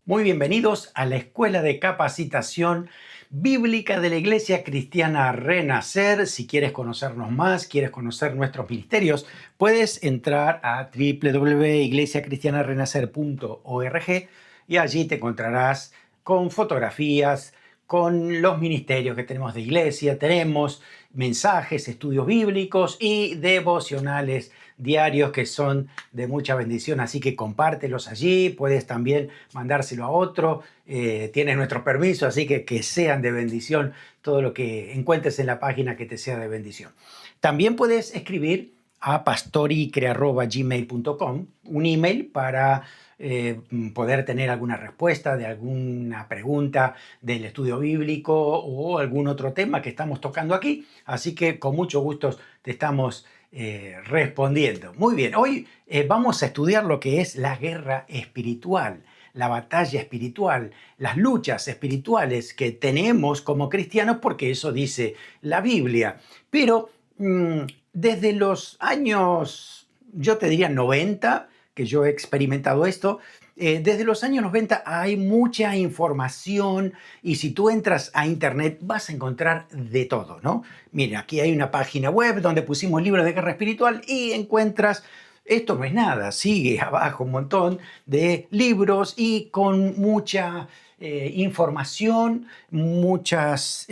Muy bienvenidos a la Escuela de Capacitación Bíblica de la Iglesia Cristiana Renacer. Si quieres conocernos más, quieres conocer nuestros ministerios, puedes entrar a www.iglesiacristianarenacer.org y allí te encontrarás con fotografías, con los ministerios que tenemos de iglesia. Tenemos mensajes, estudios bíblicos y devocionales diarios que son de mucha bendición, así que compártelos allí. Puedes también mandárselo a otro. Tienes nuestro permiso, así que sean de bendición todo lo que encuentres en la página, que te sea de bendición. También puedes escribir a pastoricre@gmail.com un email para poder tener alguna respuesta de alguna pregunta del estudio bíblico o algún otro tema que estamos tocando aquí. Así que con mucho gusto te estamos respondiendo. Muy bien, hoy vamos a estudiar lo que es la guerra espiritual, la batalla espiritual, las luchas espirituales que tenemos como cristianos, porque eso dice la Biblia. Pero desde los años, yo te diría 90, que yo he experimentado esto, desde los años 90 hay mucha información y si tú entras a internet vas a encontrar de todo, ¿no? Mira, aquí hay una página web donde pusimos libros de guerra espiritual y encuentras, esto no es nada, sigue abajo un montón de libros y con mucha información, muchas,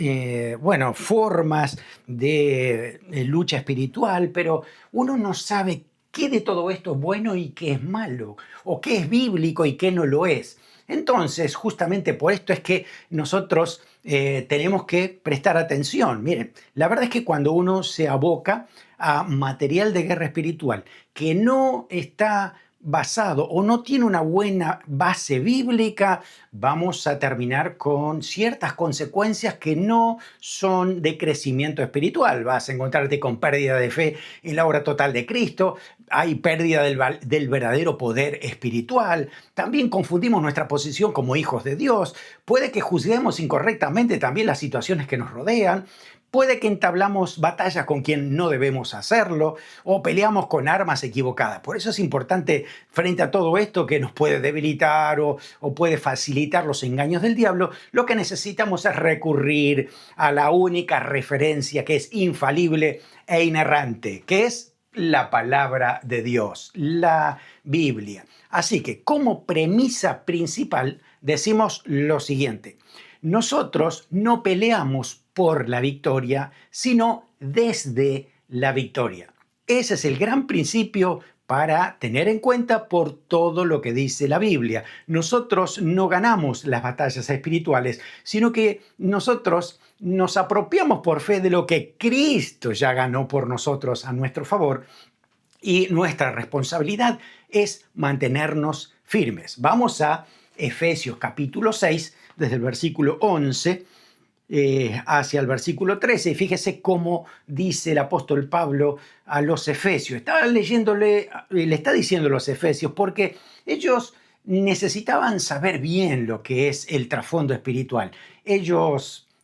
formas de lucha espiritual, pero uno no sabe qué de todo esto es bueno y qué es malo, o qué es bíblico y qué no lo es. Entonces, justamente por esto es que nosotros tenemos que prestar atención. Miren, la verdad es que cuando uno se aboca a material de guerra espiritual que no está basado o no tiene una buena base bíblica, vamos a terminar con ciertas consecuencias que no son de crecimiento espiritual. Vas a encontrarte con pérdida de fe en la obra total de Cristo, hay pérdida del verdadero poder espiritual, también confundimos nuestra posición como hijos de Dios, puede que juzguemos incorrectamente también las situaciones que nos rodean, puede que entablamos batallas con quien no debemos hacerlo o peleamos con armas equivocadas. Por eso es importante, frente a todo esto que nos puede debilitar o puede facilitar los engaños del diablo, lo que necesitamos es recurrir a la única referencia que es infalible e inerrante, que es la palabra de Dios, la Biblia. Así que como premisa principal decimos lo siguiente: nosotros no peleamos por la victoria, sino desde la victoria. Ese es el gran principio para tener en cuenta por todo lo que dice la Biblia. Nosotros no ganamos las batallas espirituales, sino que nosotros nos apropiamos por fe de lo que Cristo ya ganó por nosotros a nuestro favor, y nuestra responsabilidad es mantenernos firmes. Vamos a Efesios capítulo 6, desde el versículo 11 hacia el versículo 13. Y fíjese cómo dice el apóstol Pablo a los efesios. Le está diciendo a los efesios porque ellos necesitaban saber bien lo que es el trasfondo espiritual.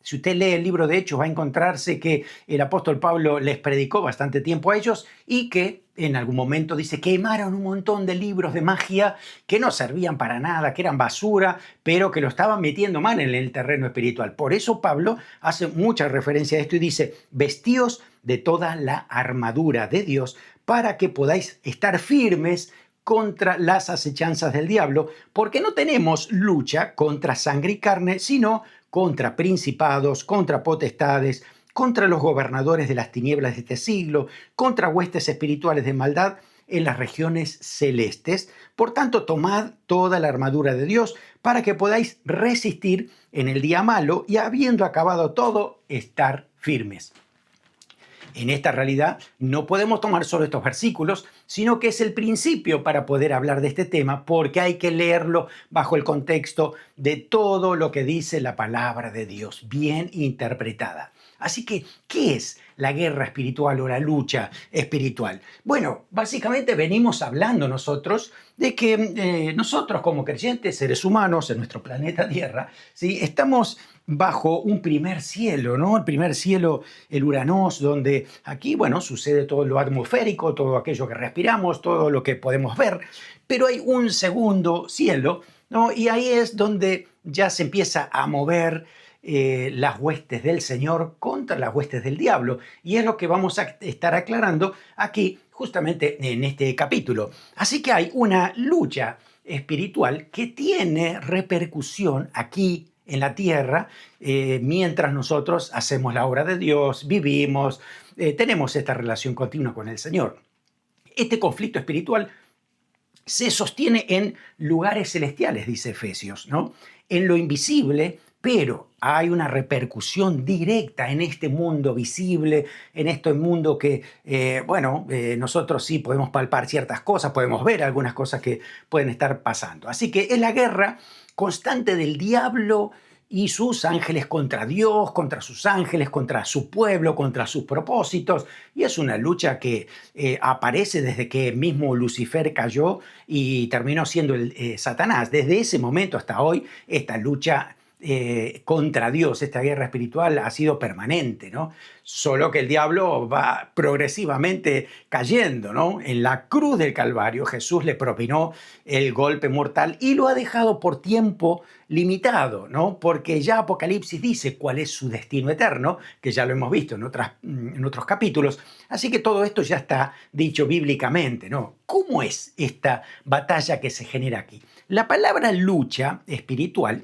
Si usted lee el libro de Hechos, va a encontrarse que el apóstol Pablo les predicó bastante tiempo a ellos y que en algún momento dice que quemaron un montón de libros de magia que no servían para nada, que eran basura, pero que lo estaban metiendo mal en el terreno espiritual. Por eso Pablo hace mucha referencia a esto y dice: vestíos de toda la armadura de Dios para que podáis estar firmes contra las acechanzas del diablo, porque no tenemos lucha contra sangre y carne, sino contra principados, contra potestades, contra los gobernadores de las tinieblas de este siglo, contra huestes espirituales de maldad en las regiones celestes. Por tanto, tomad toda la armadura de Dios para que podáis resistir en el día malo y, habiendo acabado todo, estar firmes. En esta realidad no podemos tomar solo estos versículos, sino que es el principio para poder hablar de este tema, porque hay que leerlo bajo el contexto de todo lo que dice la palabra de Dios, bien interpretada. Así que, ¿qué es la guerra espiritual o la lucha espiritual? Bueno, básicamente venimos hablando nosotros de que nosotros como creyentes, seres humanos en nuestro planeta Tierra, ¿sí?, estamos bajo un primer cielo, ¿no? El primer cielo, el Uranós, donde aquí, sucede todo lo atmosférico, todo aquello que respiramos, todo lo que podemos ver, pero hay un segundo cielo ¿no? Y ahí es donde ya se empieza a mover las huestes del Señor contra las huestes del diablo. Y es lo que vamos a estar aclarando aquí justamente en este capítulo. Así que hay una lucha espiritual que tiene repercusión aquí en la tierra, mientras nosotros hacemos la obra de Dios, vivimos, tenemos esta relación continua con el Señor. Este conflicto espiritual se sostiene en lugares celestiales, dice Efesios, ¿no? En lo invisible, pero hay una repercusión directa en este mundo visible, en este mundo que, nosotros sí podemos palpar ciertas cosas, podemos ver algunas cosas que pueden estar pasando. Así que es la guerra constante del diablo y sus ángeles contra Dios, contra sus ángeles, contra su pueblo, contra sus propósitos. Y es una lucha que aparece desde que mismo Lucifer cayó y terminó siendo Satanás. Desde ese momento hasta hoy, esta lucha contra Dios, esta guerra espiritual ha sido permanente, ¿no? Solo que el diablo va progresivamente cayendo, ¿no? En la cruz del Calvario Jesús le propinó el golpe mortal y lo ha dejado por tiempo limitado, ¿no? Porque ya Apocalipsis dice cuál es su destino eterno, que ya lo hemos visto en otros capítulos. Así que todo esto ya está dicho bíblicamente, ¿no? ¿Cómo es esta batalla que se genera aquí? La palabra lucha espiritual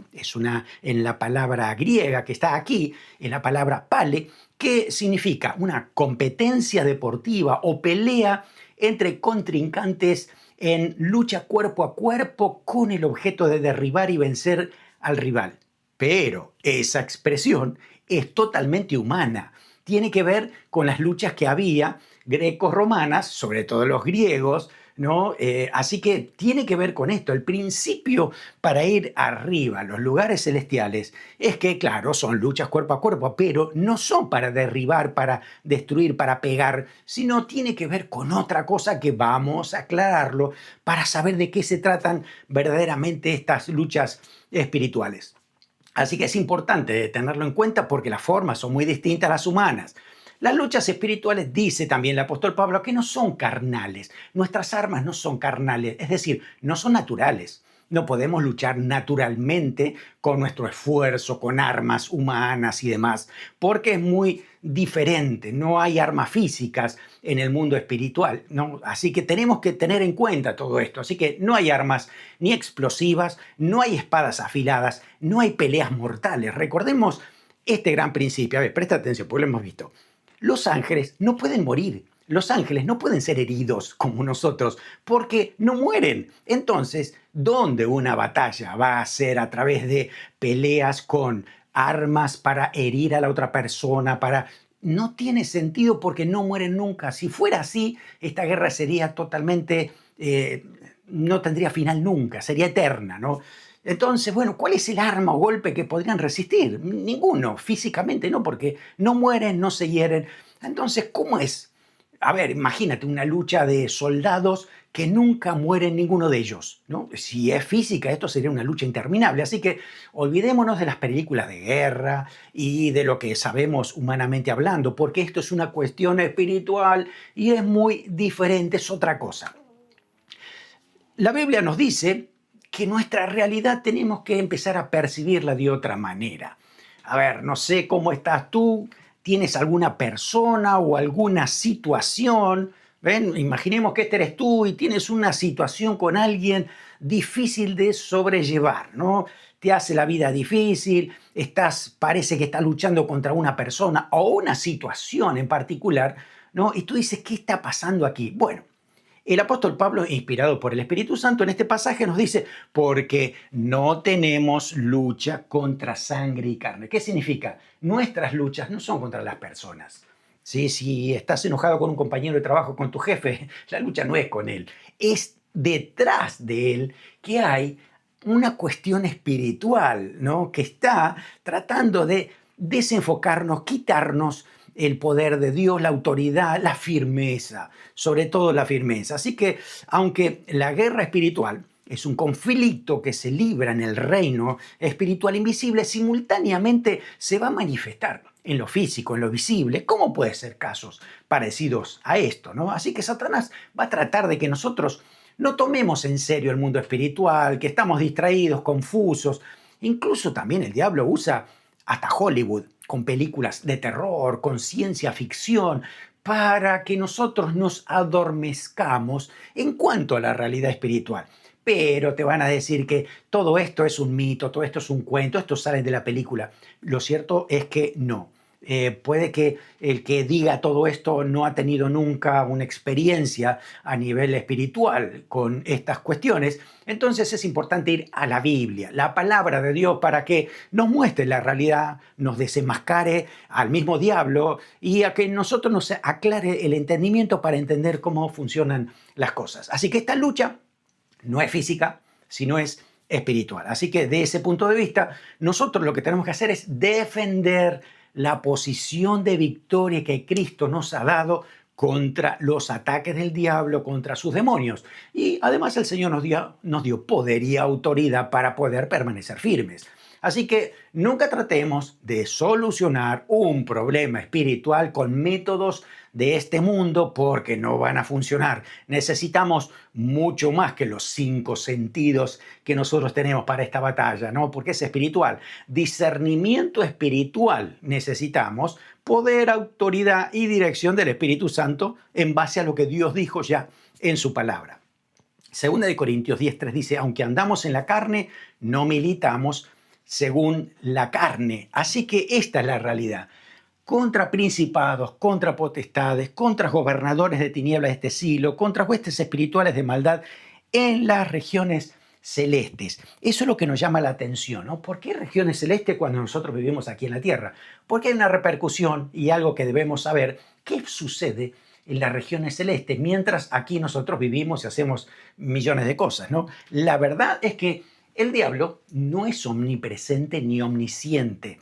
en la palabra griega que está aquí, en la palabra pale, que significa una competencia deportiva o pelea entre contrincantes en lucha cuerpo a cuerpo con el objeto de derribar y vencer al rival. Pero esa expresión es totalmente humana. Tiene que ver con las luchas que había greco-romanas, sobre todo los griegos, ¿no? Así que tiene que ver con esto. El principio para ir arriba, a los lugares celestiales, es que, claro, son luchas cuerpo a cuerpo, pero no son para derribar, para destruir, para pegar, sino tiene que ver con otra cosa que vamos a aclararlo para saber de qué se tratan verdaderamente estas luchas espirituales. Así que es importante tenerlo en cuenta porque las formas son muy distintas a las humanas. Las luchas espirituales, dice también el apóstol Pablo, que no son carnales. Nuestras armas no son carnales, es decir, no son naturales. No podemos luchar naturalmente con nuestro esfuerzo, con armas humanas y demás, porque es muy diferente. No hay armas físicas en el mundo espiritual, ¿no? Así que tenemos que tener en cuenta todo esto. Así que no hay armas ni explosivas, no hay espadas afiladas, no hay peleas mortales. Recordemos este gran principio. A ver, presta atención, porque lo hemos visto. Los ángeles no pueden morir. Los ángeles no pueden ser heridos como nosotros porque no mueren. Entonces, ¿dónde una batalla va a ser a través de peleas con armas para herir a la otra persona, No tiene sentido porque no mueren nunca. Si fuera así, esta guerra sería totalmente... no tendría final nunca, sería eterna, ¿no? Entonces, bueno, ¿cuál es el arma o golpe que podrían resistir? Ninguno, físicamente no, porque no mueren, no se hieren. Entonces, ¿cómo es? A ver, imagínate una lucha de soldados que nunca mueren ninguno de ellos, ¿no? Si es física, esto sería una lucha interminable. Así que olvidémonos de las películas de guerra y de lo que sabemos humanamente hablando, porque esto es una cuestión espiritual y es muy diferente, es otra cosa. La Biblia nos dice que nuestra realidad tenemos que empezar a percibirla de otra manera. A ver, no sé cómo estás tú, tienes alguna persona o alguna situación, ¿ven? Imaginemos que este eres tú y tienes una situación con alguien difícil de sobrellevar, ¿no? Te hace la vida difícil, parece que estás luchando contra una persona o una situación en particular, ¿no? Y tú dices, ¿qué está pasando aquí? Bueno, el apóstol Pablo, inspirado por el Espíritu Santo, en este pasaje nos dice, porque no tenemos lucha contra sangre y carne. ¿Qué significa? Nuestras luchas no son contra las personas. ¿Sí? Si estás enojado con un compañero de trabajo, con tu jefe, la lucha no es con él. Es detrás de él que hay una cuestión espiritual, ¿no? Que está tratando de desenfocarnos, quitarnos el poder de Dios, la autoridad, la firmeza, sobre todo la firmeza. Así que, aunque la guerra espiritual es un conflicto que se libra en el reino espiritual invisible, simultáneamente se va a manifestar en lo físico, en lo visible. ¿Cómo puede ser casos parecidos a esto, no? Así que Satanás va a tratar de que nosotros no tomemos en serio el mundo espiritual, que estamos distraídos, confusos. Incluso también el diablo usa hasta Hollywood con películas de terror, con ciencia ficción, para que nosotros nos adormezcamos en cuanto a la realidad espiritual. Pero te van a decir que todo esto es un mito, todo esto es un cuento, esto sale de la película. Lo cierto es que no. Puede que el que diga todo esto no ha tenido nunca una experiencia a nivel espiritual con estas cuestiones. Entonces es importante ir a la Biblia, la palabra de Dios, para que nos muestre la realidad, nos desenmascare al mismo diablo y a que nosotros nos aclare el entendimiento para entender cómo funcionan las cosas. Así que esta lucha no es física, sino es espiritual. Así que de ese punto de vista, nosotros lo que tenemos que hacer es defender la posición de victoria que Cristo nos ha dado contra los ataques del diablo, contra sus demonios. Y además el Señor nos dio poder y autoridad para poder permanecer firmes. Así que nunca tratemos de solucionar un problema espiritual con métodos de este mundo porque no van a funcionar. Necesitamos mucho más que los 5 sentidos que nosotros tenemos para esta batalla, ¿no? Porque es espiritual. Discernimiento espiritual necesitamos, poder, autoridad y dirección del Espíritu Santo en base a lo que Dios dijo ya en su palabra. Segunda de Corintios 10:3 dice, aunque andamos en la carne, no militamos según la carne. Así que esta es la realidad. Contra principados, contra potestades, contra gobernadores de tinieblas de este siglo, contra huestes espirituales de maldad en las regiones celestes. Eso es lo que nos llama la atención, ¿no? ¿Por qué regiones celestes cuando nosotros vivimos aquí en la Tierra? Porque hay una repercusión y algo que debemos saber. ¿Qué sucede en las regiones celestes mientras aquí nosotros vivimos y hacemos millones de cosas, ¿no? La verdad es que el diablo no es omnipresente ni omnisciente.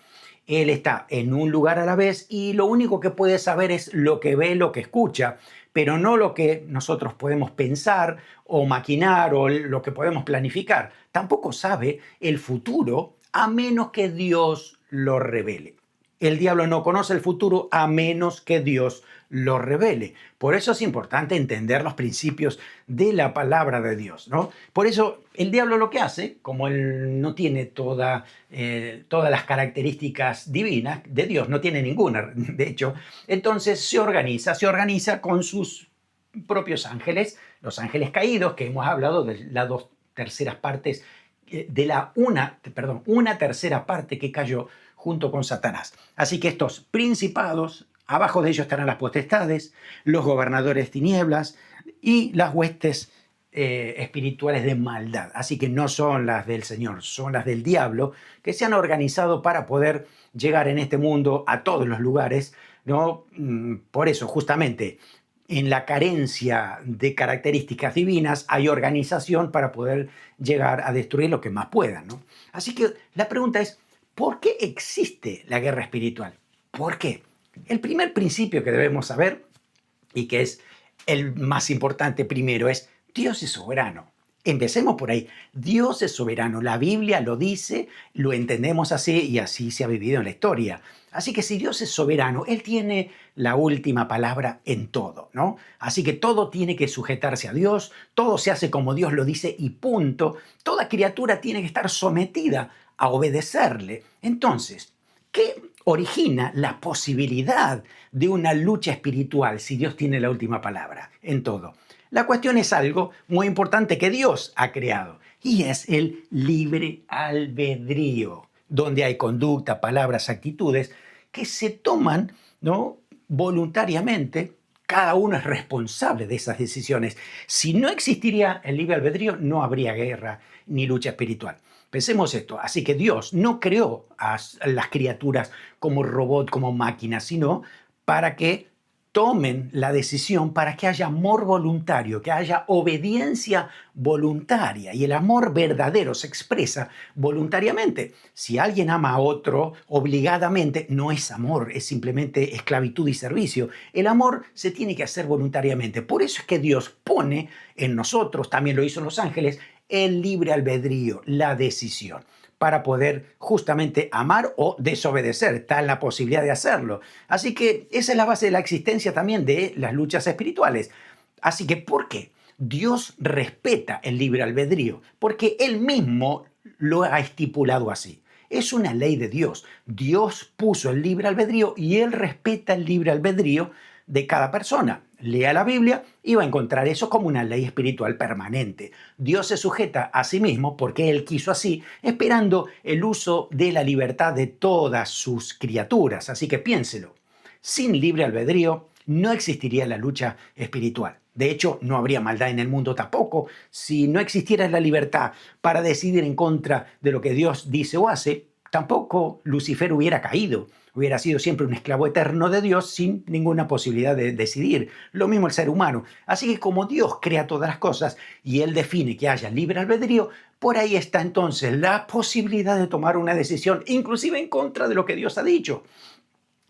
Él está en un lugar a la vez y lo único que puede saber es lo que ve, lo que escucha, pero no lo que nosotros podemos pensar o maquinar o lo que podemos planificar. Tampoco sabe el futuro a menos que Dios lo revele. El diablo no conoce el futuro a menos que Dios lo revele. Por eso es importante entender los principios de la palabra de Dios, ¿no? Por eso el diablo lo que hace, como él no tiene todas las características divinas de Dios, no tiene ninguna, de hecho, entonces se organiza con sus propios ángeles, los ángeles caídos, que hemos hablado de las 2/3 partes, una tercera parte que cayó junto con Satanás. Así que estos principados, abajo de ellos estarán las potestades, los gobernadores de tinieblas y las huestes espirituales de maldad. Así que no son las del Señor, son las del diablo, que se han organizado para poder llegar en este mundo a todos los lugares, ¿no? Por eso, justamente, en la carencia de características divinas hay organización para poder llegar a destruir lo que más puedan, ¿no? Así que la pregunta es, ¿por qué existe la guerra espiritual? ¿Por qué? El primer principio que debemos saber, y que es el más importante primero, es Dios es soberano. Empecemos por ahí. Dios es soberano. La Biblia lo dice, lo entendemos así y así se ha vivido en la historia. Así que si Dios es soberano, Él tiene la última palabra en todo, ¿no? Así que todo tiene que sujetarse a Dios, todo se hace como Dios lo dice y punto. Toda criatura tiene que estar sometida a obedecerle. Entonces, ¿qué origina la posibilidad de una lucha espiritual si Dios tiene la última palabra en todo? La cuestión es algo muy importante que Dios ha creado y es el libre albedrío, donde hay conducta, palabras, actitudes que se toman, ¿no?, voluntariamente. Cada uno es responsable de esas decisiones. Si no existiría el libre albedrío, no habría guerra ni lucha espiritual. Pensemos esto. Así que Dios no creó a las criaturas como robot, como máquinas, sino para que tomen la decisión, para que haya amor voluntario, que haya obediencia voluntaria. Y el amor verdadero se expresa voluntariamente. Si alguien ama a otro obligadamente, no es amor, es simplemente esclavitud y servicio. El amor se tiene que hacer voluntariamente. Por eso es que Dios pone en nosotros, también lo hizo en los ángeles, el libre albedrío, la decisión, para poder justamente amar o desobedecer. Está en la posibilidad de hacerlo. Así que esa es la base de la existencia también de las luchas espirituales. Así que, ¿por qué? Dios respeta el libre albedrío porque Él mismo lo ha estipulado así. Es una ley de Dios. Dios puso el libre albedrío y Él respeta el libre albedrío de cada persona. Lea la Biblia y va a encontrar eso como una ley espiritual permanente. Dios se sujeta a sí mismo porque Él quiso así, esperando el uso de la libertad de todas sus criaturas. Así que piénselo. Sin libre albedrío no existiría la lucha espiritual. De hecho, no habría maldad en el mundo tampoco. Si no existiera la libertad para decidir en contra de lo que Dios dice o hace, tampoco Lucifer hubiera caído. Hubiera sido siempre un esclavo eterno de Dios sin ninguna posibilidad de decidir. Lo mismo el ser humano. Así que como Dios crea todas las cosas y Él define que haya libre albedrío, por ahí está entonces la posibilidad de tomar una decisión, inclusive en contra de lo que Dios ha dicho.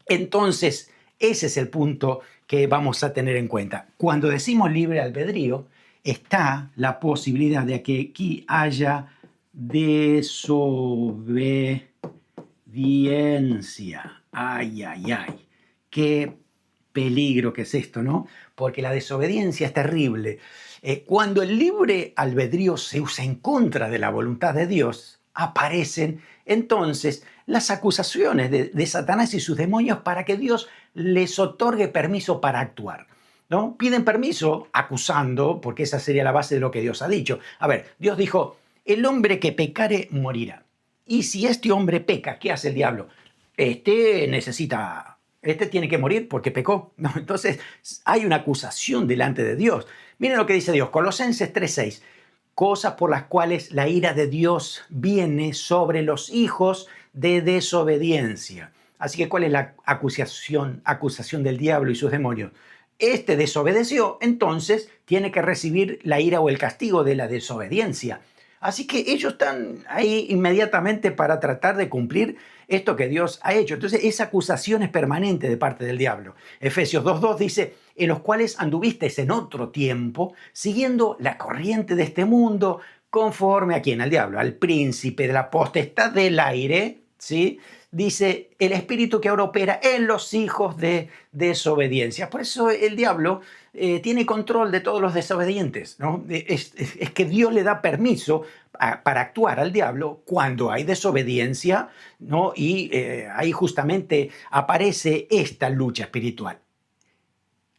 Entonces, ese es el punto que vamos a tener en cuenta. Cuando decimos libre albedrío, está la posibilidad de que aquí haya desobediencia. Ay, ay, ay. Qué peligro que es esto, ¿no? Porque la desobediencia es terrible. Cuando el libre albedrío se usa en contra de la voluntad de Dios, aparecen entonces las acusaciones de Satanás y sus demonios para que Dios les otorgue permiso para actuar. ¿No? Piden permiso acusando, porque esa sería la base de lo que Dios ha dicho. A ver, Dios dijo, el hombre que pecare morirá. Y si este hombre peca, ¿qué hace el diablo? Este tiene que morir porque pecó. ¿No? Entonces hay una acusación delante de Dios. Miren lo que dice Dios, Colosenses 3:6. Cosas por las cuales la ira de Dios viene sobre los hijos de desobediencia. Así que, ¿cuál es la acusación del diablo y sus demonios? Este desobedeció, entonces tiene que recibir la ira o el castigo de la desobediencia. Así que ellos están ahí inmediatamente para tratar de cumplir esto que Dios ha hecho. Entonces, esa acusación es permanente de parte del diablo. Efesios 2:2 dice, en los cuales anduvisteis en otro tiempo, siguiendo la corriente de este mundo, conforme a quién, al diablo, al príncipe de la potestad del aire, ¿sí? Dice, el espíritu que ahora opera en los hijos de desobediencia. Por eso el diablo tiene control de todos los desobedientes, ¿no? Es que Dios le da permiso para actuar al diablo cuando hay desobediencia, ¿no? Y ahí justamente aparece esta lucha espiritual.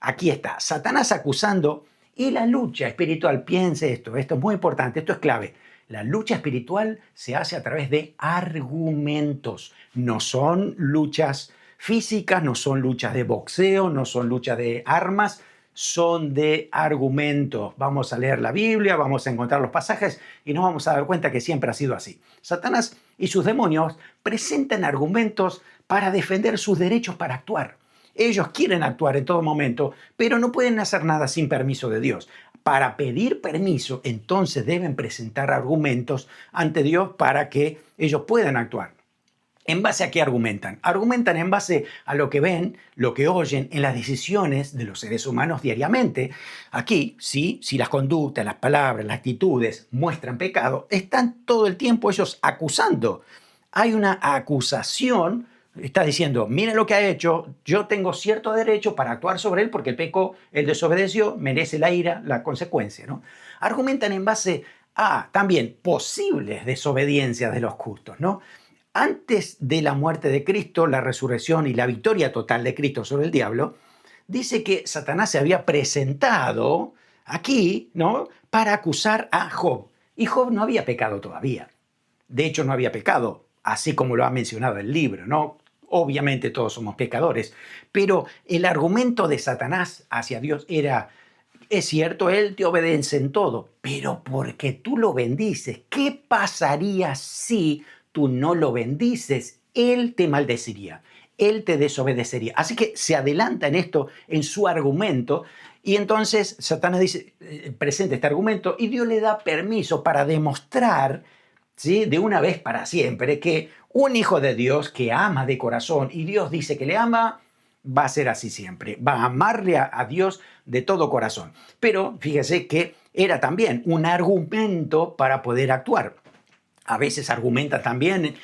Aquí está, Satanás acusando y la lucha espiritual. Piense esto es muy importante, esto es clave. La lucha espiritual se hace a través de argumentos. No son luchas físicas, no son luchas de boxeo, no son luchas de armas, son de argumentos. Vamos a leer la Biblia, vamos a encontrar los pasajes y nos vamos a dar cuenta que siempre ha sido así. Satanás y sus demonios presentan argumentos para defender sus derechos para actuar. Ellos quieren actuar en todo momento, pero no pueden hacer nada sin permiso de Dios. Para pedir permiso, entonces deben presentar argumentos ante Dios para que ellos puedan actuar. ¿En base a qué argumentan? Argumentan en base a lo que ven, lo que oyen en las decisiones de los seres humanos diariamente. Aquí, sí, si las conductas, las palabras, las actitudes muestran pecado, están todo el tiempo ellos acusando. Hay una acusación. Está diciendo, miren lo que ha hecho, yo tengo cierto derecho para actuar sobre él porque él pecó, él desobedeció, merece la ira, la consecuencia, ¿no? Argumentan en base a también posibles desobediencias de los justos, ¿no? Antes de la muerte de Cristo, la resurrección y la victoria total de Cristo sobre el diablo, dice que Satanás se había presentado aquí, ¿no? Para acusar a Job. Y Job no había pecado todavía. De hecho, no había pecado, así como lo ha mencionado el libro, ¿no? Obviamente todos somos pecadores, pero el argumento de Satanás hacia Dios era, es cierto, Él te obedece en todo, pero porque tú lo bendices, ¿qué pasaría si tú no lo bendices? Él te maldeciría, Él te desobedecería. Así que se adelanta en esto, en su argumento, y entonces Satanás dice, presenta este argumento y Dios le da permiso para demostrar, ¿sí?, de una vez para siempre, que un hijo de Dios que ama de corazón y Dios dice que le ama, va a ser así siempre. Va a amarle a Dios de todo corazón. Pero fíjese que era también un argumento para poder actuar. A veces argumenta también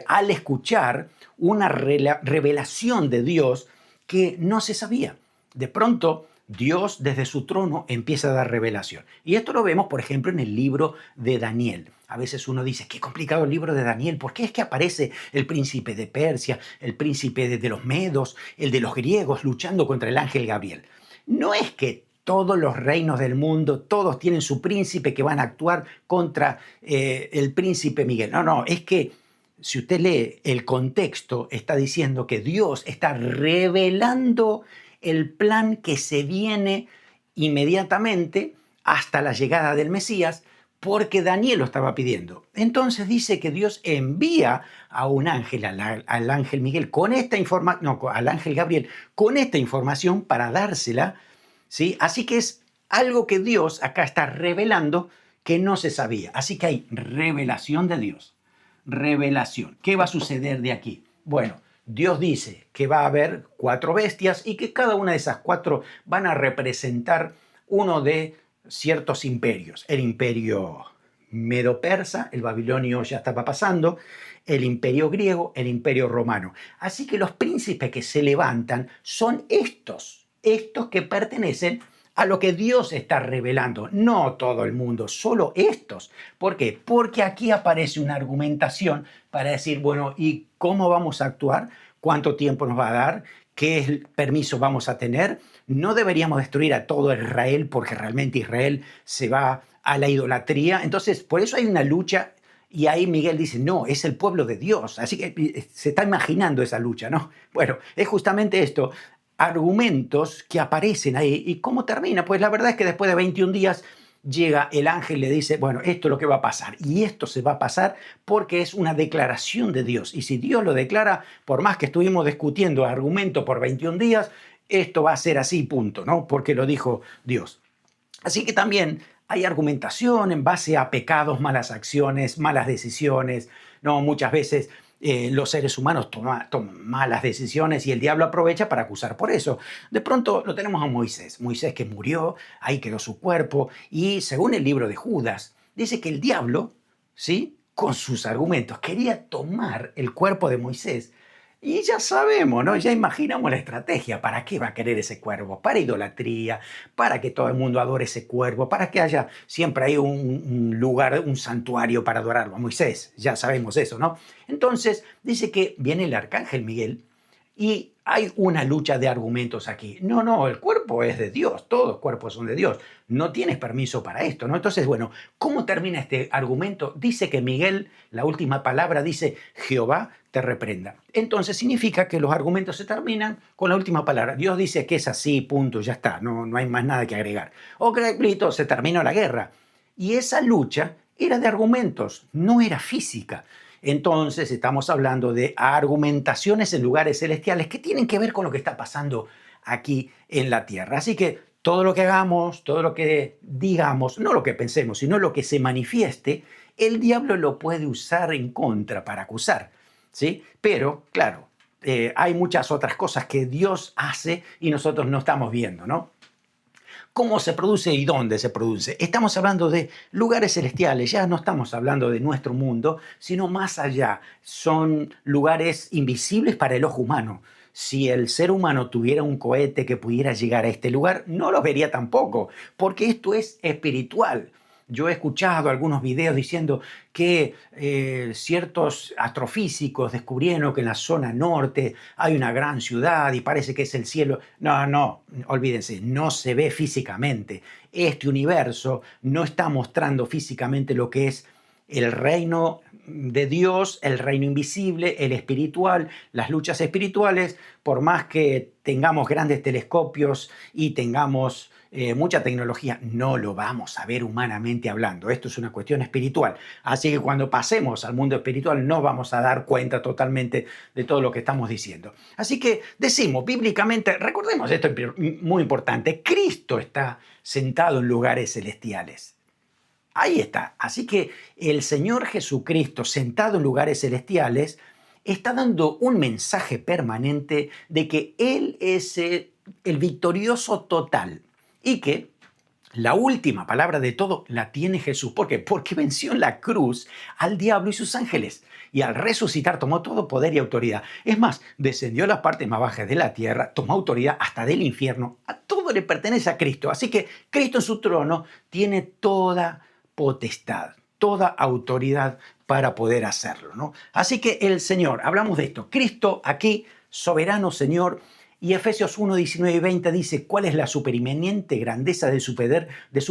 al escuchar una revelación de Dios que no se sabía. De pronto Dios desde su trono empieza a dar revelación. Y esto lo vemos, por ejemplo, en el libro de Daniel. A veces uno dice, qué complicado el libro de Daniel, ¿por qué es que aparece el príncipe de Persia, el príncipe de los Medos, el de los griegos luchando contra el ángel Gabriel? No es que todos los reinos del mundo, todos tienen su príncipe que van a actuar contra el príncipe Miguel. No, no, es que si usted lee el contexto, está diciendo que Dios está revelando el plan que se viene inmediatamente hasta la llegada del Mesías, porque Daniel lo estaba pidiendo. Entonces dice que Dios envía a un ángel, al ángel Miguel, con esta información, no, al ángel Gabriel, con esta información para dársela, ¿sí? Así que es algo que Dios acá está revelando que no se sabía. Así que hay revelación de Dios. Revelación. ¿Qué va a suceder de aquí? Bueno, Dios dice que va a haber 4 bestias y que cada una de esas 4 van a representar uno de ciertos imperios. El imperio medo-persa, el babilonio ya estaba pasando, el imperio griego, el imperio romano. Así que los príncipes que se levantan son estos que pertenecen a lo que Dios está revelando, no todo el mundo, solo estos. ¿Por qué? Porque aquí aparece una argumentación para decir, bueno, ¿y cómo vamos a actuar? ¿Cuánto tiempo nos va a dar? ¿Qué permiso vamos a tener? No deberíamos destruir a todo Israel porque realmente Israel se va a la idolatría. Entonces, por eso hay una lucha y ahí Miguel dice, no, es el pueblo de Dios. Así que se está imaginando esa lucha, ¿no? Bueno, es justamente esto, argumentos que aparecen ahí. ¿Y cómo termina? Pues la verdad es que después de 21 días llega el ángel y le dice, bueno, esto es lo que va a pasar. Y esto se va a pasar porque es una declaración de Dios. Y si Dios lo declara, por más que estuvimos discutiendo argumento por 21 días, esto va a ser así, punto, ¿no? Porque lo dijo Dios. Así que también hay argumentación en base a pecados, malas acciones, malas decisiones, ¿no? Muchas veces los seres humanos toman malas decisiones y el diablo aprovecha para acusar por eso. De pronto lo tenemos a Moisés. Moisés que murió, ahí quedó su cuerpo y según el libro de Judas, dice que el diablo, ¿sí?, con sus argumentos, quería tomar el cuerpo de Moisés. Y ya sabemos, ¿no? Ya imaginamos la estrategia. ¿Para qué va a querer ese cuervo? Para idolatría, para que todo el mundo adore ese cuervo, para que haya siempre ahí un lugar, un santuario para adorarlo a Moisés. Ya sabemos eso, ¿no? Entonces dice que viene el arcángel Miguel y hay una lucha de argumentos aquí. No, no, el cuerpo es de Dios, todos los cuerpos son de Dios. No tienes permiso para esto, ¿no? Entonces, bueno, ¿cómo termina este argumento? Dice que Miguel, la última palabra, dice, Jehová te reprenda. Entonces significa que los argumentos se terminan con la última palabra. Dios dice que es así, punto, ya está, no hay más nada que agregar. Ok, listo, se terminó la guerra. Y esa lucha era de argumentos, no era física. Entonces estamos hablando de argumentaciones en lugares celestiales que tienen que ver con lo que está pasando aquí en la tierra. Así que todo lo que hagamos, todo lo que digamos, no lo que pensemos, sino lo que se manifieste, el diablo lo puede usar en contra para acusar, ¿sí? Pero, claro, hay muchas otras cosas que Dios hace y nosotros no estamos viendo, ¿no? ¿Cómo se produce y dónde se produce? Estamos hablando de lugares celestiales, ya no estamos hablando de nuestro mundo, sino más allá. Son lugares invisibles para el ojo humano. Si el ser humano tuviera un cohete que pudiera llegar a este lugar, no lo vería tampoco, porque esto es espiritual. Yo he escuchado algunos videos diciendo que ciertos astrofísicos descubrieron que en la zona norte hay una gran ciudad y parece que es el cielo. No, no, olvídense, no se ve físicamente. Este universo no está mostrando físicamente lo que es el reino de Dios, el reino invisible, el espiritual, las luchas espirituales. Por más que tengamos grandes telescopios y tengamos mucha tecnología, no lo vamos a ver humanamente hablando. Esto es una cuestión espiritual. Así que cuando pasemos al mundo espiritual no vamos a dar cuenta totalmente de todo lo que estamos diciendo. Así que decimos bíblicamente, recordemos esto muy importante, Cristo está sentado en lugares celestiales. Ahí está. Así que el Señor Jesucristo, sentado en lugares celestiales, está dando un mensaje permanente de que Él es el victorioso total y que La última palabra de todo la tiene Jesús. ¿Por qué? Porque venció en la cruz al diablo y sus ángeles. Y al resucitar tomó todo poder y autoridad. Es más, descendió a las partes más bajas de la tierra, tomó autoridad hasta del infierno. A todo le pertenece a Cristo. Así que Cristo en su trono tiene toda potestad, toda autoridad para poder hacerlo, ¿no? Así que el Señor, hablamos de esto, Cristo aquí, soberano Señor. Y Efesios 1, 19 y 20 dice cuál es la supereminente grandeza de su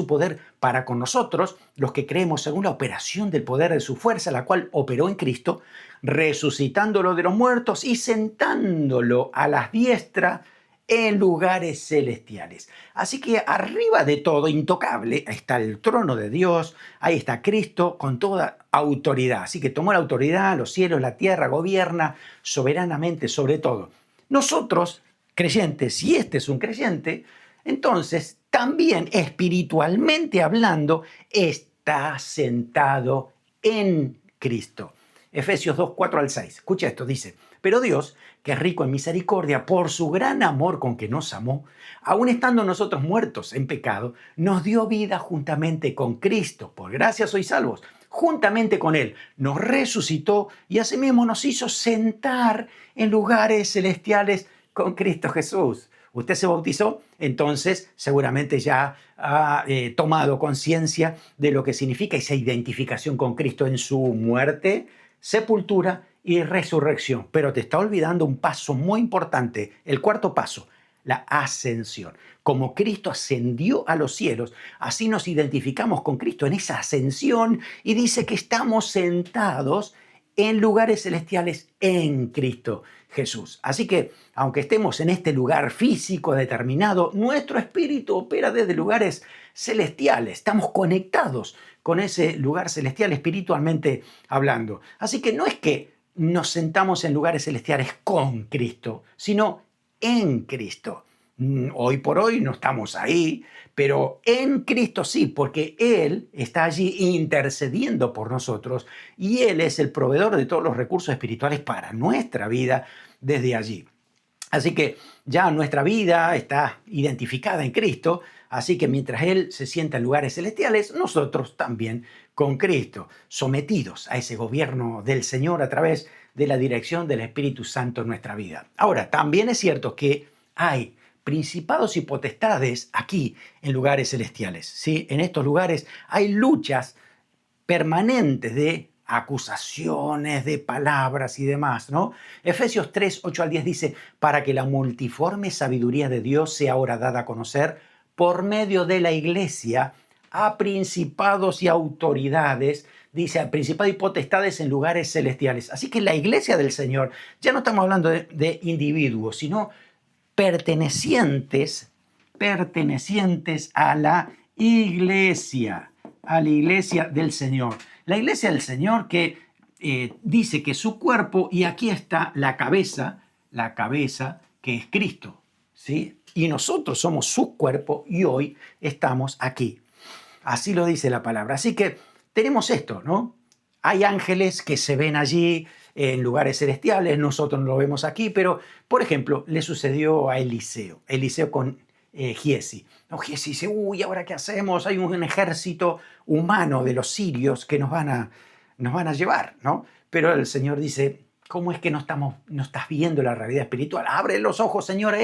poder para con nosotros, los que creemos según la operación del poder de su fuerza, la cual operó en Cristo, resucitándolo de los muertos y sentándolo a la diestra en lugares celestiales. Así que arriba de todo, intocable, está el trono de Dios, ahí está Cristo con toda autoridad. Así que tomó la autoridad, los cielos, la tierra, gobierna soberanamente sobre todo. Nosotros, creyentes, si este es un creyente, entonces también espiritualmente hablando está sentado en Cristo. Efesios 2, 4 al 6. Escucha esto, dice, pero Dios, que es rico en misericordia, por su gran amor con que nos amó, aun estando nosotros muertos en pecado, nos dio vida juntamente con Cristo. Por gracia sois salvos. Juntamente con Él nos resucitó y asimismo nos hizo sentar en lugares celestiales con Cristo Jesús. Usted se bautizó, entonces seguramente ya ha tomado conciencia de lo que significa esa identificación con Cristo en su muerte, sepultura y resurrección. Pero te está olvidando un paso muy importante, el cuarto paso, la ascensión. Como Cristo ascendió a los cielos, así nos identificamos con Cristo en esa ascensión y dice que estamos sentados en lugares celestiales en Cristo Jesús. Así que, aunque estemos en este lugar físico determinado, nuestro espíritu opera desde lugares celestiales. Estamos conectados con ese lugar celestial espiritualmente hablando. Así que no es que nos sentamos en lugares celestiales con Cristo, sino en Cristo. Hoy por hoy no estamos ahí, pero en Cristo sí, porque Él está allí intercediendo por nosotros y Él es el proveedor de todos los recursos espirituales para nuestra vida desde allí. Así que ya nuestra vida está identificada en Cristo, así que mientras Él se sienta en lugares celestiales, nosotros también con Cristo, sometidos a ese gobierno del Señor a través de la dirección del Espíritu Santo en nuestra vida. Ahora, también es cierto que hay principados y potestades aquí en lugares celestiales, ¿sí? En estos lugares hay luchas permanentes de acusaciones, de palabras y demás, ¿no? Efesios 3, 8 al 10 dice, para que la multiforme sabiduría de Dios sea ahora dada a conocer por medio de la iglesia a principados y autoridades, dice, a principados y potestades en lugares celestiales. Así que la iglesia del Señor, ya no estamos hablando de individuos, sino pertenecientes a la iglesia del Señor. La iglesia del Señor que dice que su cuerpo, y aquí está la cabeza que es Cristo, ¿sí? Y nosotros somos su cuerpo y hoy estamos aquí. Así lo dice la palabra. Así que tenemos esto, ¿no? Hay ángeles que se ven allí en lugares celestiales, nosotros no lo vemos aquí, pero, por ejemplo, le sucedió a Eliseo con Giesi. No, Giesi dice, uy, ¿ahora qué hacemos? Hay un ejército humano de los sirios que nos van a llevar, ¿no? Pero el Señor dice, ¿cómo es que no estás viendo la realidad espiritual? Abre los ojos, Señor,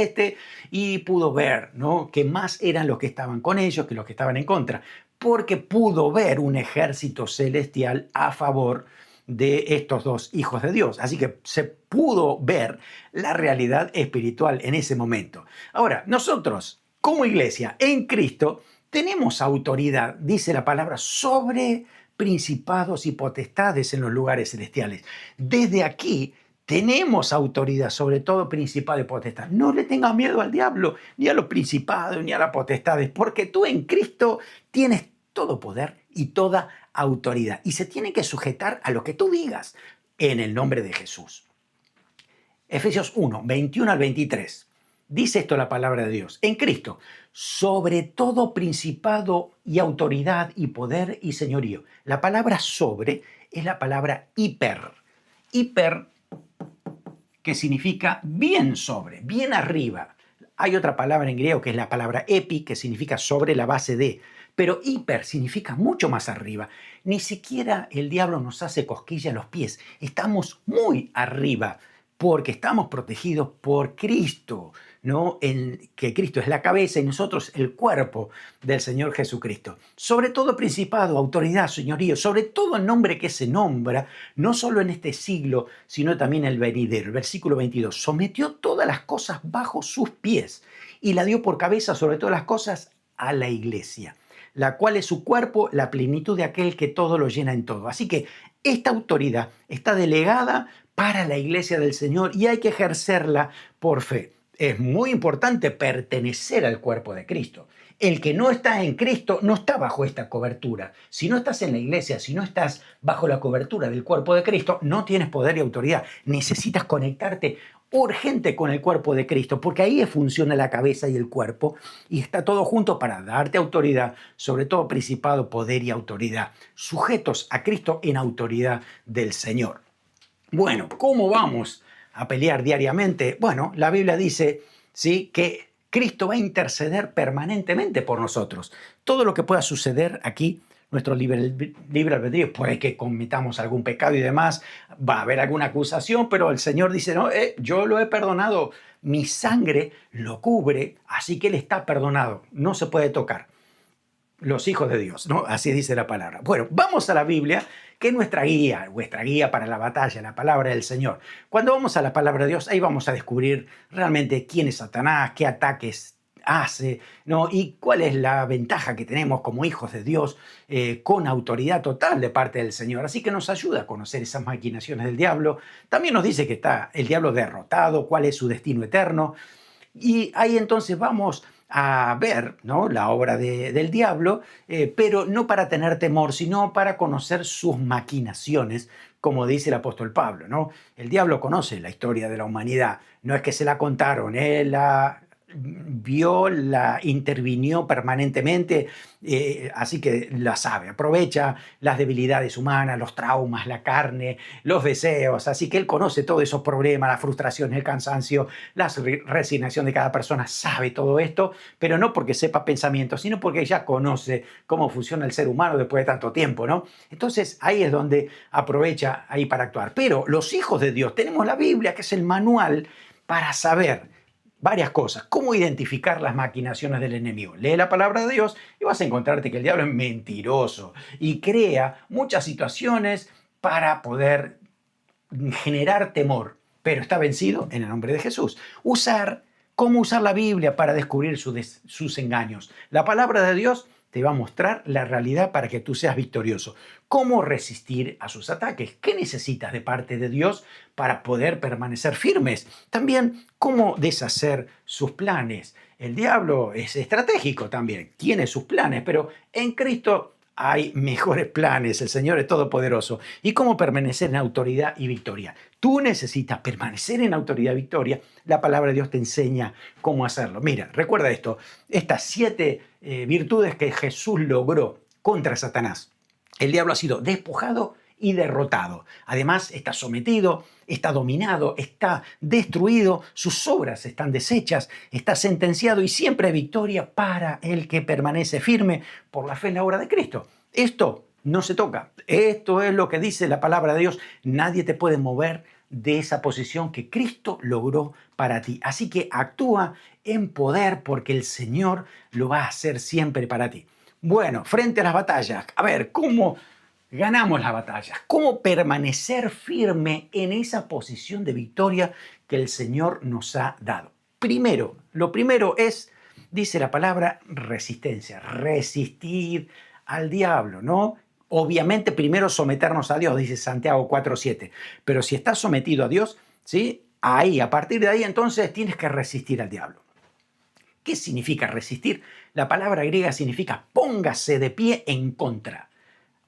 y pudo ver, ¿no? Que más eran los que estaban con ellos que los que estaban en contra, porque pudo ver un ejército celestial a favor de estos dos hijos de Dios. Así que se pudo ver la realidad espiritual en ese momento. Ahora, nosotros, como iglesia en Cristo, tenemos autoridad, dice la palabra, sobre principados y potestades en los lugares celestiales. Desde aquí tenemos autoridad sobre todo principado y potestad. No le tengas miedo al diablo, ni a los principados, ni a las potestades, porque tú en Cristo tienes todo poder y toda autoridad. Y se tiene que sujetar a lo que tú digas en el nombre de Jesús. Efesios 1, 21 al 23. Dice esto la palabra de Dios. En Cristo, sobre todo principado y autoridad y poder y señorío. La palabra sobre es la palabra hiper. Hiper, que significa bien sobre, bien arriba, Hay otra palabra en griego que es la palabra epi, que significa sobre la base de, pero hiper significa mucho más arriba. Ni siquiera el diablo nos hace cosquilla en los pies. Estamos muy arriba porque estamos protegidos por Cristo, ¿no? Que Cristo es la cabeza y nosotros el cuerpo del Señor Jesucristo. Sobre todo principado, autoridad, señorío, sobre todo el nombre que se nombra, no solo en este siglo, sino también en el venidero. El versículo 22, sometió todas las cosas bajo sus pies y la dio por cabeza sobre todas las cosas a la iglesia, la cual es su cuerpo, la plenitud de aquel que todo lo llena en todo. Así que esta autoridad está delegada para la iglesia del Señor y hay que ejercerla por fe. Es muy importante pertenecer al cuerpo de Cristo. El que no está en Cristo no está bajo esta cobertura. Si no estás en la iglesia, si no estás bajo la cobertura del cuerpo de Cristo, no tienes poder y autoridad. Necesitas conectarte urgente con el cuerpo de Cristo, porque ahí funciona la cabeza y el cuerpo y está todo junto para darte autoridad, sobre todo principado, poder y autoridad, sujetos a Cristo en autoridad del Señor. Bueno, ¿cómo vamos a pelear diariamente? Bueno, la Biblia dice, ¿sí?, que Cristo va a interceder permanentemente por nosotros. Todo lo que pueda suceder aquí, nuestro libre albedrío, puede que cometamos algún pecado y demás, va a haber alguna acusación, pero el Señor dice, no, yo lo he perdonado, mi sangre lo cubre, así que Él está perdonado, no se puede tocar. Los hijos de Dios, ¿no? Así dice la palabra. Bueno, vamos a la Biblia, que es nuestra guía para la batalla, la palabra del Señor. Cuando vamos a la palabra de Dios, ahí vamos a descubrir realmente quién es Satanás, qué ataques hace, ¿no? Y cuál es la ventaja que tenemos como hijos de Dios con autoridad total de parte del Señor. Así que nos ayuda a conocer esas maquinaciones del diablo. También nos dice que está el diablo derrotado, cuál es su destino eterno. Y ahí entonces vamos a ver, ¿no?, la obra del diablo, pero no para tener temor, sino para conocer sus maquinaciones, como dice el apóstol Pablo, ¿no? El diablo conoce la historia de la humanidad, no es que se la contaron, él la vio, la intervinió permanentemente, así que la sabe, aprovecha las debilidades humanas, los traumas, la carne, los deseos, así que él conoce todos esos problemas, la frustración, el cansancio, la resignación de cada persona, sabe todo esto, pero no porque sepa pensamientos, sino porque ya conoce cómo funciona el ser humano después de tanto tiempo, ¿no? Entonces ahí es donde aprovecha ahí para actuar. Pero los hijos de Dios tenemos la Biblia, que es el manual para saber varias cosas. ¿Cómo identificar las maquinaciones del enemigo? Lee la palabra de Dios y vas a encontrarte que el diablo es mentiroso y crea muchas situaciones para poder generar temor, pero está vencido en el nombre de Jesús. ¿Cómo usar la Biblia para descubrir sus engaños? La palabra de Dios te va a mostrar la realidad para que tú seas victorioso. ¿Cómo resistir a sus ataques? ¿Qué necesitas de parte de Dios para poder permanecer firmes? También, ¿cómo deshacer sus planes? El diablo es estratégico también, tiene sus planes, pero en Cristo hay mejores planes, el Señor es todopoderoso. ¿Y cómo permanecer en autoridad y victoria? Tú necesitas permanecer en autoridad y victoria. La palabra de Dios te enseña cómo hacerlo. Mira, recuerda esto, estas 7 virtudes que Jesús logró contra Satanás. El diablo ha sido despojado y derrotado. Además, está sometido, está dominado, está destruido, sus obras están deshechas, está sentenciado y siempre hay victoria para el que permanece firme por la fe en la obra de Cristo. Esto no se toca. Esto es lo que dice la palabra de Dios. Nadie te puede mover de esa posición que Cristo logró para ti. Así que actúa en poder porque el Señor lo va a hacer siempre para ti. Bueno, frente a las batallas, a ver, ¿cómo ganamos las batallas? ¿Cómo permanecer firme en esa posición de victoria que el Señor nos ha dado? Primero, lo primero es, dice la palabra, resistencia. Resistir al diablo, ¿no? Obviamente primero someternos a Dios, dice Santiago 4:7. Pero si estás sometido a Dios, ¿sí?, ahí, a partir de ahí, entonces tienes que resistir al diablo. ¿Qué significa resistir? La palabra griega significa póngase de pie en contra.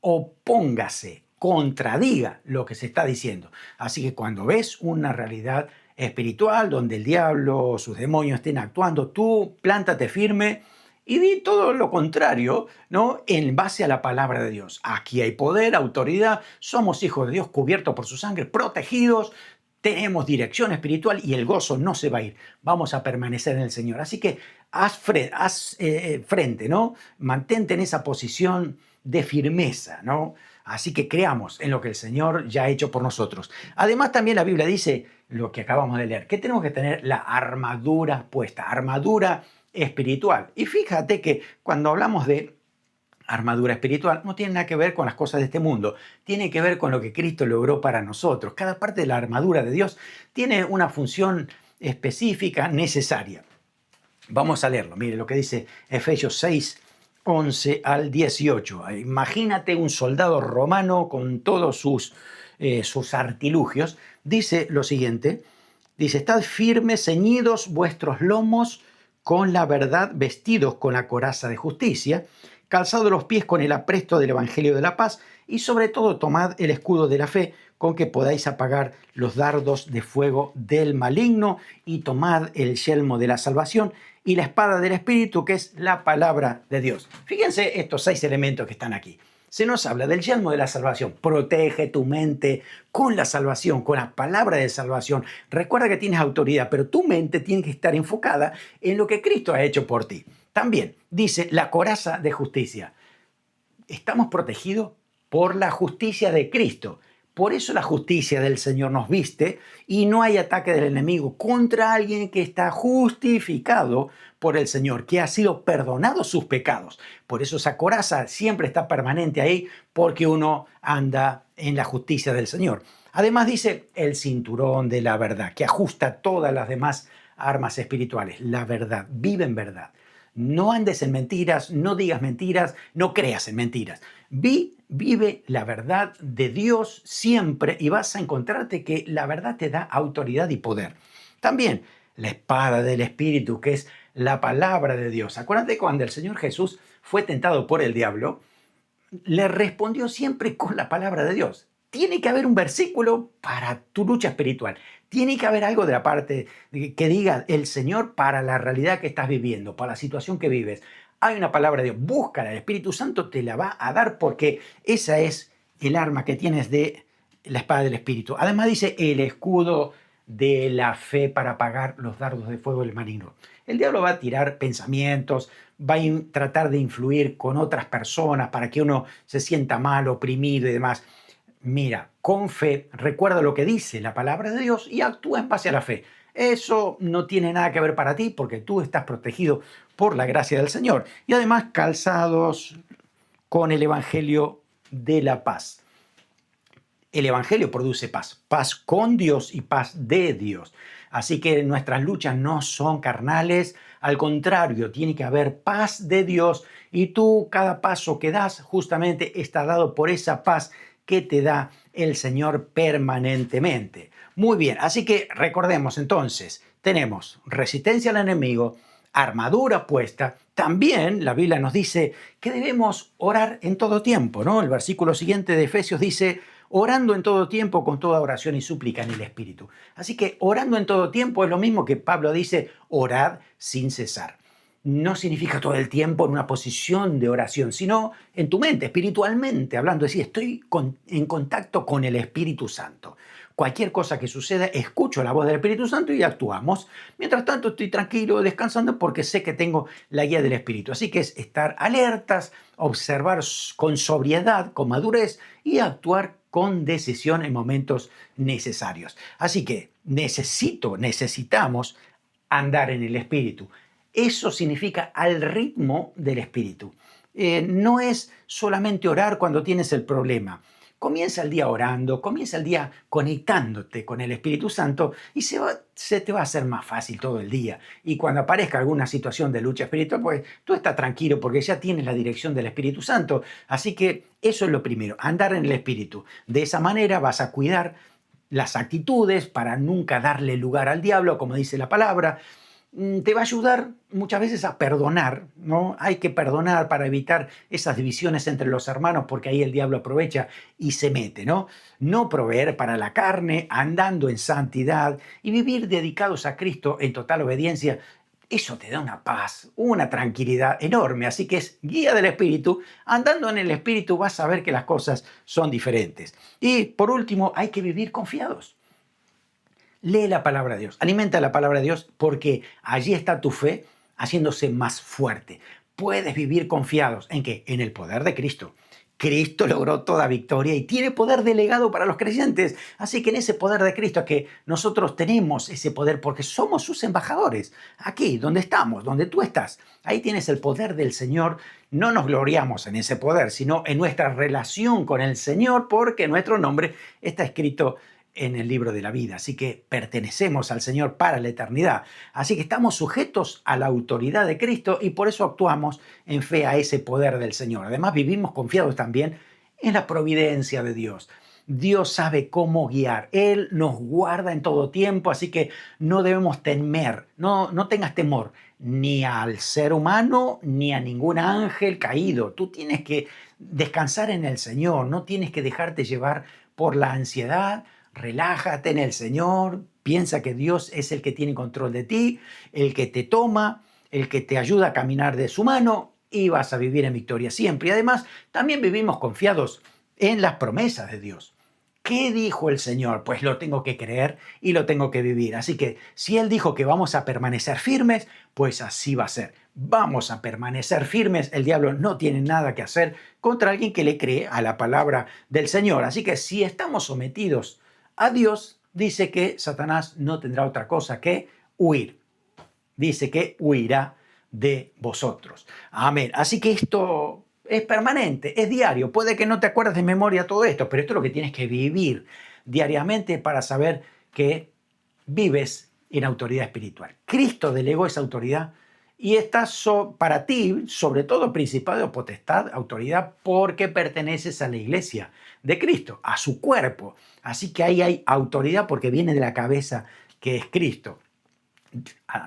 Opóngase, contradiga lo que se está diciendo. Así que cuando ves una realidad espiritual donde el diablo o sus demonios estén actuando, tú plántate firme y di todo lo contrario, ¿no?, en base a la palabra de Dios. Aquí hay poder, autoridad, somos hijos de Dios cubiertos por su sangre, protegidos. tenemos dirección espiritual y el gozo no se va a ir. Vamos a permanecer en el Señor. Así que haz frente, ¿no? Mantente en esa posición de firmeza, ¿no? Así que creamos en lo que el Señor ya ha hecho por nosotros. Además, también la Biblia dice lo que acabamos de leer, que tenemos que tener la armadura puesta, armadura espiritual. Y fíjate que cuando hablamos de armadura espiritual no tiene nada que ver con las cosas de este mundo, tiene que ver con lo que Cristo logró para nosotros. Cada parte de la armadura de Dios tiene una función específica, necesaria. Vamos a leerlo, mire lo que dice Efesios 6, 11 al 18. Imagínate un soldado romano con todos sus artilugios. Dice lo siguiente, dice, estad firmes, ceñidos vuestros lomos con la verdad, vestidos con la coraza de justicia, calzado los pies con el apresto del Evangelio de la paz y sobre todo tomad el escudo de la fe con que podáis apagar los dardos de fuego del maligno y tomad el yelmo de la salvación y la espada del Espíritu que es la palabra de Dios. Fíjense estos 6 elementos que están aquí. Se nos habla del yelmo de la salvación. Protege tu mente con la salvación, con la palabra de salvación. Recuerda que tienes autoridad, pero tu mente tiene que estar enfocada en lo que Cristo ha hecho por ti. También dice la coraza de justicia. Estamos protegidos por la justicia de Cristo. Por eso la justicia del Señor nos viste y no hay ataque del enemigo contra alguien que está justificado por el Señor, que ha sido perdonado sus pecados. Por eso esa coraza siempre está permanente ahí porque uno anda en la justicia del Señor. Además dice el cinturón de la verdad, que ajusta todas las demás armas espirituales. La verdad, vive en verdad. No andes en mentiras, no digas mentiras, no creas en mentiras. Vive la verdad de Dios siempre y vas a encontrarte que la verdad te da autoridad y poder. También la espada del Espíritu, que es la palabra de Dios. Acuérdate cuando el Señor Jesús fue tentado por el diablo, le respondió siempre con la palabra de Dios. Tiene que haber un versículo para tu lucha espiritual. Tiene que haber algo de la parte que diga el Señor para la realidad que estás viviendo, para la situación que vives. Hay una palabra de Dios, búscala, el Espíritu Santo te la va a dar porque esa es el arma que tienes de la espada del Espíritu. Además dice el escudo de la fe para apagar los dardos de fuego del maligno. El diablo va a tirar pensamientos, va a tratar de influir con otras personas para que uno se sienta mal, oprimido y demás. Mira, con fe, recuerda lo que dice la palabra de Dios y actúa en base a la fe. Eso no tiene nada que ver para ti porque tú estás protegido por la gracia del Señor. Y además calzados con el Evangelio de la paz. El Evangelio produce paz, paz con Dios y paz de Dios. Así que nuestras luchas no son carnales, al contrario, tiene que haber paz de Dios y tú cada paso que das justamente está dado por esa paz que te da el Señor permanentemente. Muy bien, así que recordemos entonces, tenemos resistencia al enemigo, armadura puesta. También la Biblia nos dice que debemos orar en todo tiempo, ¿no? El versículo siguiente de Efesios dice, orando en todo tiempo con toda oración y súplica en el Espíritu. Así que orando en todo tiempo es lo mismo que Pablo dice, orad sin cesar. No significa todo el tiempo en una posición de oración, sino en tu mente, espiritualmente, hablando, es decir, estoy en contacto con el Espíritu Santo. Cualquier cosa que suceda, escucho la voz del Espíritu Santo y actuamos. Mientras tanto, estoy tranquilo, descansando, porque sé que tengo la guía del Espíritu. Así que es estar alertas, observar con sobriedad, con madurez y actuar con decisión en momentos necesarios. Así que necesitamos andar en el Espíritu. Eso significa al ritmo del Espíritu. No es solamente orar cuando tienes el problema. Comienza el día orando, comienza el día conectándote con el Espíritu Santo y se te va a hacer más fácil todo el día. Y cuando aparezca alguna situación de lucha espiritual, pues tú estás tranquilo porque ya tienes la dirección del Espíritu Santo. Así que eso es lo primero, andar en el Espíritu. De esa manera vas a cuidar las actitudes para nunca darle lugar al diablo, como dice la palabra. Te va a ayudar muchas veces a perdonar, ¿no? Hay que perdonar para evitar esas divisiones entre los hermanos porque ahí el diablo aprovecha y se mete, ¿no? No proveer para la carne, andando en santidad y vivir dedicados a Cristo en total obediencia. Eso te da una paz, una tranquilidad enorme. Así que es guía del Espíritu. Andando en el Espíritu vas a ver que las cosas son diferentes. Y por último, hay que vivir confiados. Lee la palabra de Dios, alimenta la palabra de Dios porque allí está tu fe haciéndose más fuerte. Puedes vivir confiados en que en el poder de Cristo. Cristo logró toda victoria y tiene poder delegado para los creyentes. Así que en ese poder de Cristo es que nosotros tenemos ese poder porque somos sus embajadores. Aquí, donde estamos, donde tú estás, ahí tienes el poder del Señor. No nos gloriamos en ese poder, sino en nuestra relación con el Señor porque nuestro nombre está escrito en el libro de la vida. Así que pertenecemos al Señor para la eternidad. Así que estamos sujetos a la autoridad de Cristo y por eso actuamos en fe a ese poder del Señor. Además, vivimos confiados también en la providencia de Dios. Dios sabe cómo guiar. Él nos guarda en todo tiempo, así que no debemos temer, no tengas temor ni al ser humano ni a ningún ángel caído. Tú tienes que descansar en el Señor, no tienes que dejarte llevar por la ansiedad. Relájate en el Señor, piensa que Dios es el que tiene control de ti, el que te toma, el que te ayuda a caminar de su mano y vas a vivir en victoria siempre. Y además, también vivimos confiados en las promesas de Dios. ¿Qué dijo el Señor? Pues lo tengo que creer y lo tengo que vivir. Así que si Él dijo que vamos a permanecer firmes, pues así va a ser. Vamos a permanecer firmes. El diablo no tiene nada que hacer contra alguien que le cree a la palabra del Señor. Así que si estamos sometidos a Dios, dice que Satanás no tendrá otra cosa que huir. Dice que huirá de vosotros. Amén. Así que esto es permanente, es diario. Puede que no te acuerdes de memoria todo esto, pero esto es lo que tienes que vivir diariamente para saber que vives en autoridad espiritual. Cristo delegó esa autoridad y está para ti, sobre todo principado o potestad, autoridad, porque perteneces a la iglesia de Cristo, a su cuerpo. Así que ahí hay autoridad porque viene de la cabeza que es Cristo.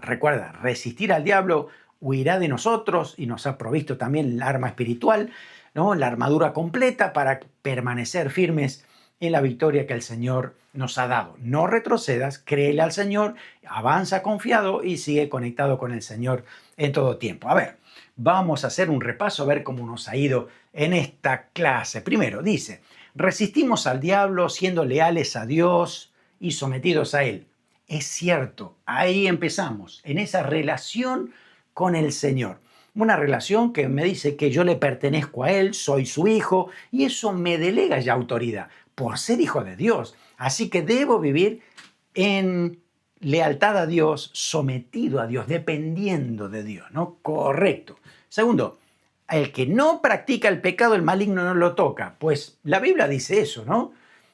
Recuerda, resistir al diablo huirá de nosotros y nos ha provisto también el arma espiritual, ¿no? La armadura completa para permanecer firmes en la victoria que el Señor nos ha dado. No retrocedas, créele al Señor, avanza confiado y sigue conectado con el Señor en todo tiempo. A ver, vamos a hacer un repaso a ver cómo nos ha ido en esta clase. Primero, dice, resistimos al diablo siendo leales a Dios y sometidos a Él. Es cierto, ahí empezamos, en esa relación con el Señor. Una relación que me dice que yo le pertenezco a Él, soy su hijo, y eso me delega ya autoridad por ser hijo de Dios. Así que debo vivir en lealtad a Dios, sometido a Dios, dependiendo de Dios, ¿no? Correcto. Segundo, el que no practica el pecado, el maligno no lo toca. Pues la Biblia dice eso, ¿no?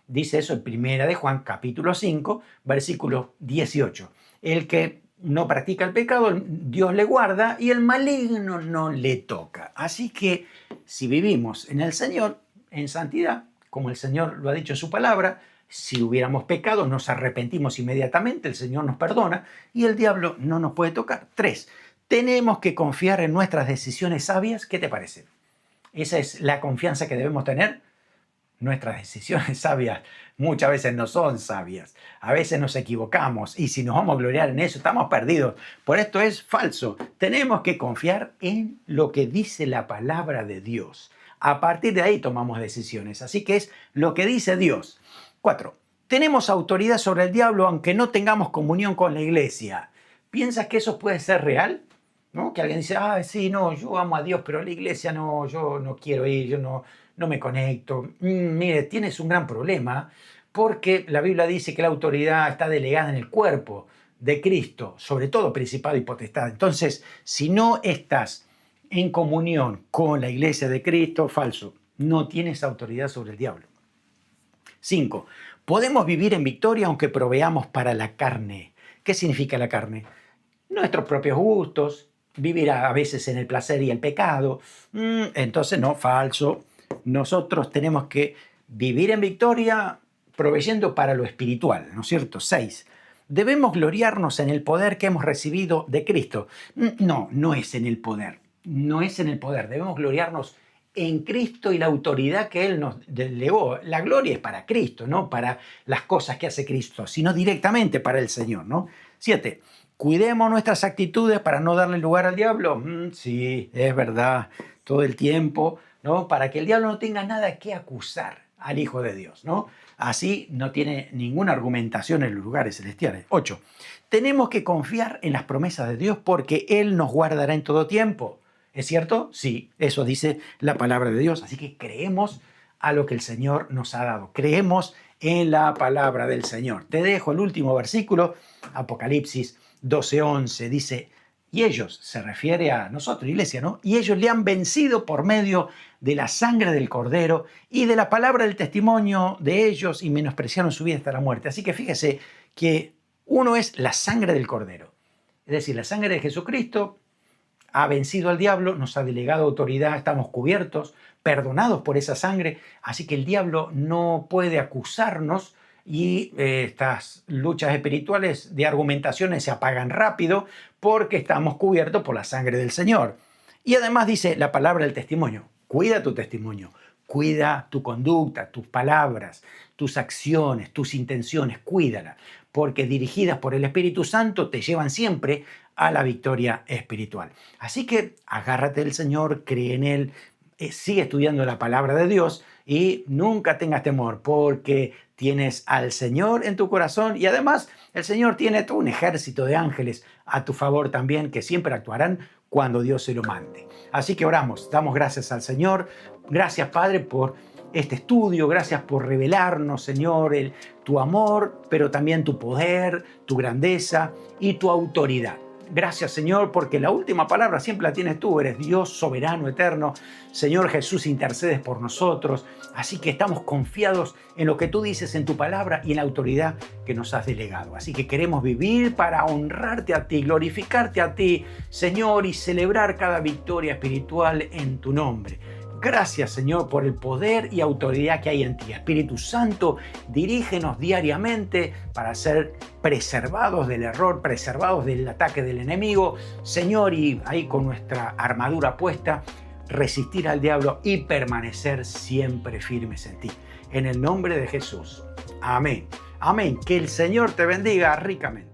Dice eso en Primera de Juan, capítulo 5, versículo 18. El que no practica el pecado, Dios le guarda y el maligno no le toca. Así que si vivimos en el Señor, en santidad, como el Señor lo ha dicho en su palabra, si hubiéramos pecado, nos arrepentimos inmediatamente, el Señor nos perdona y el diablo no nos puede tocar. 3. Tenemos que confiar en nuestras decisiones sabias. ¿Qué te parece? Esa es la confianza que debemos tener. Nuestras decisiones sabias muchas veces no son sabias. A veces nos equivocamos y si nos vamos a gloriar en eso, estamos perdidos. Por esto es falso. Tenemos que confiar en lo que dice la palabra de Dios. A partir de ahí tomamos decisiones. Así que es lo que dice Dios. 4. Tenemos autoridad sobre el diablo aunque no tengamos comunión con la iglesia. ¿Piensas que eso puede ser real? ¿No? Que alguien dice, sí, no, yo amo a Dios, pero a la iglesia no, yo no quiero ir, yo no me conecto. Mire, tienes un gran problema porque la Biblia dice que la autoridad está delegada en el cuerpo de Cristo, sobre todo principado y potestad. Entonces, si no estás en comunión con la iglesia de Cristo, falso, no tienes autoridad sobre el diablo. 5. Podemos vivir en victoria aunque proveamos para la carne. ¿Qué significa la carne? Nuestros propios gustos, vivir a veces en el placer y el pecado. Entonces, no, falso. Nosotros tenemos que vivir en victoria proveyendo para lo espiritual, ¿no es cierto? 6. Debemos gloriarnos en el poder que hemos recibido de Cristo. No, no es en el poder. No es en el poder. Debemos gloriarnos en Cristo y la autoridad que Él nos delegó. La gloria es para Cristo, no para las cosas que hace Cristo, sino directamente para el Señor, ¿no? 7. Cuidemos nuestras actitudes para no darle lugar al diablo. Sí, es verdad, todo el tiempo, ¿no? Para que el diablo no tenga nada que acusar. al Hijo de Dios, ¿no? Así no tiene ninguna argumentación en los lugares celestiales. 8. Tenemos que confiar en las promesas de Dios porque Él nos guardará en todo tiempo. ¿Es cierto? Sí, eso dice la palabra de Dios. Así que creemos a lo que el Señor nos ha dado. Creemos en la palabra del Señor. Te dejo el último versículo, Apocalipsis 12:11. Dice, y ellos, se refiere a nosotros, iglesia, ¿no? Y ellos le han vencido por medio de la sangre del Cordero y de la palabra del testimonio de ellos y menospreciaron su vida hasta la muerte. Así que fíjese que uno es la sangre del Cordero. Es decir, la sangre de Jesucristo ha vencido al diablo, nos ha delegado autoridad, estamos cubiertos, perdonados por esa sangre, así que el diablo no puede acusarnos y estas luchas espirituales de argumentaciones se apagan rápido porque estamos cubiertos por la sangre del Señor. Y además dice la palabra del testimonio, cuida tu testimonio, cuida tu conducta, tus palabras, tus acciones, tus intenciones, cuídala, porque dirigidas por el Espíritu Santo te llevan siempre a la victoria espiritual. Así que agárrate del Señor, cree en Él, sigue estudiando la palabra de Dios y nunca tengas temor porque tienes al Señor en tu corazón y además el Señor tiene todo un ejército de ángeles a tu favor también que siempre actuarán cuando Dios se lo mande. Así que oramos, damos gracias al Señor. Gracias, Padre, por este estudio. Gracias por revelarnos, Señor, tu amor, pero también tu poder, tu grandeza y tu autoridad. Gracias, Señor, porque la última palabra siempre la tienes tú. Eres Dios soberano, eterno. Señor Jesús, intercedes por nosotros. Así que estamos confiados en lo que tú dices en tu palabra y en la autoridad que nos has delegado. Así que queremos vivir para honrarte a ti, glorificarte a ti, Señor, y celebrar cada victoria espiritual en tu nombre. Gracias, Señor, por el poder y autoridad que hay en ti. Espíritu Santo, dirígenos diariamente para ser preservados del error, preservados del ataque del enemigo. Señor, y ahí con nuestra armadura puesta, resistir al diablo y permanecer siempre firmes en ti. En el nombre de Jesús. Amén. Amén. Que el Señor te bendiga ricamente.